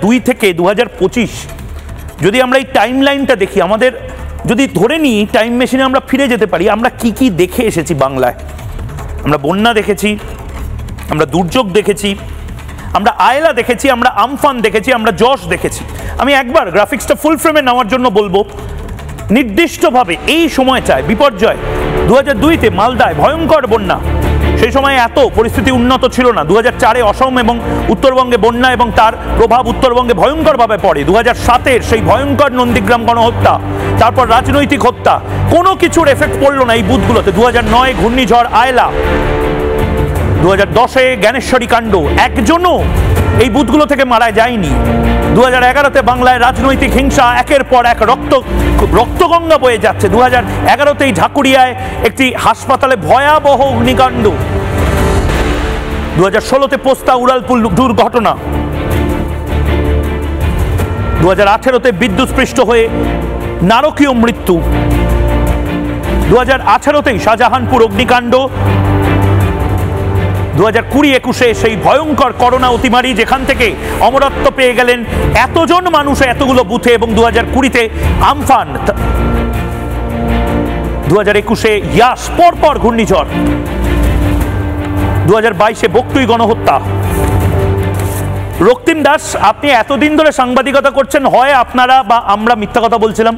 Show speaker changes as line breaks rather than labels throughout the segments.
2002 থেকে 2025 যদি আমরা এই টাইম লাইনটা দেখি, আমাদের যদি ধরে নিই টাইম মেশিনে আমরা ফিরে যেতে পারি, আমরা কি কি দেখে এসেছি বাংলায়। আমরা বন্যা দেখেছি, আমরা দুর্যোগ দেখেছি, আমরা আয়লা দেখেছি, আমরা আমফান দেখেছি, আমরা যশ দেখেছি। আমি একবার গ্রাফিক্সটা ফুল ফ্রেমে নেওয়ার জন্য বলবো, নির্দিষ্টভাবে এই সময়টায় বিপর্যয় 2002-তে মালদায় ভয়ঙ্কর বন্যা, সেই সময় এত পরিস্থিতি উন্নত ছিল না। 2004-এ অসম এবং উত্তরবঙ্গে বন্যা এবং তার প্রভাব উত্তরবঙ্গে ভয়ঙ্করভাবে পড়ে। 2007-এর সেই ভয়ঙ্কর নন্দীগ্রাম গণহত্যা, তারপর রাজনৈতিক হত্যা, কোনো কিছুর এফেক্ট পড়লো না এই বুথগুলোতে। 2009 ঘূর্ণিঝড় আয়লা, 2010-এ জ্ঞানেশ্বরী কাণ্ড, একজনও এই বুথগুলো থেকে মারা যায়নি। 2011-তে বাংলায় রাজনৈতিক হিংসা একের পর এক রক্তগঙ্গা বয়ে যাচ্ছে। 2011-তেই ঢাকুরিয়ায় একটি হাসপাতালে ভয়াবহ অগ্নিকাণ্ড। 2016-তে পোস্তা উড়ালপুল দুর্ঘটনা। 2018-তে বিদ্যুৎস্পৃষ্ট হয়ে নারকীয় মৃত্যু। 2018-তেই শাহজাহানপুর অগ্নিকাণ্ড। 2020-21-এ সেই ভয়ঙ্কর করোনা অতিমারি, যেখান থেকে অমরত্ব পেয়ে গেলেন এতজন মানুষ এতগুলো বুথে, এবং 2020-তে আমফান, 2021-এ ইয়াস, পরপর ঘূর্ণিঝড়, 2022-এ বকটুই গণহত্যা। রক্তিম দাস, আপনি এতদিন ধরে সাংবাদিকতা করছেন, হয় আপনারা বা আমরা মিথ্যা কথা বলছিলাম।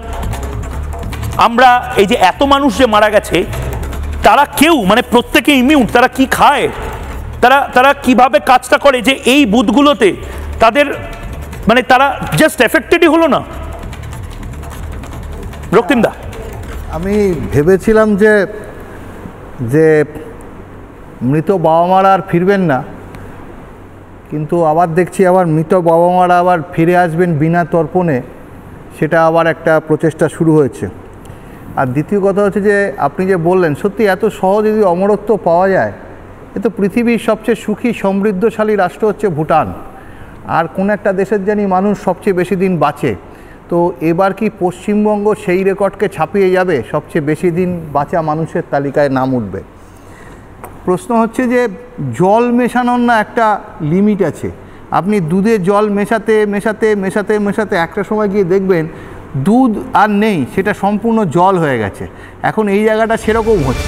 আমরা এই যে এত মানুষ যে মারা গেছে, তারা কেউ মানে প্রত্যেকে ইমিউন, তারা কি খায়, তারা কিভাবে কাজটা করে যে এই বুথগুলোতে তাদের মানে তারা জাস্ট এফেক্টেডই হলো না? রক্তিম দা,
আমি ভেবেছিলাম যে মৃত বাবা মারা আর ফিরবেন না, কিন্তু আবার দেখছি আবার মৃত বাবা মারা আবার ফিরে আসবেন বিনা তর্পণে, সেটা আবার একটা প্রচেষ্টা শুরু হয়েছে। আর দ্বিতীয় কথা হচ্ছে যে আপনি যে বললেন, সত্যি এত সহজে যদি অমরত্ব পাওয়া যায়, এ তো পৃথিবীর সবচেয়ে সুখী সমৃদ্ধশালী রাষ্ট্র হচ্ছে ভুটান, আর কোন একটা দেশের জানি মানুষ সবচেয়ে বেশি দিন বাঁচে। তো এবার কি পশ্চিমবঙ্গ সেই রেকর্ডকে ছাপিয়ে যাবে, সবচেয়ে বেশি দিন বাঁচা মানুষের তালিকায় নাম উঠবে? প্রশ্ন হচ্ছে যে জল মেশানোর না একটা লিমিট আছে। আপনি দুধে জল মেশাতে মেশাতে মেশাতে মেশাতে একটা সময় গিয়ে দেখবেন দুধ আর নেই, সেটা সম্পূর্ণ জল হয়ে গেছে। এখন এই জায়গাটা সেরকম হচ্ছে।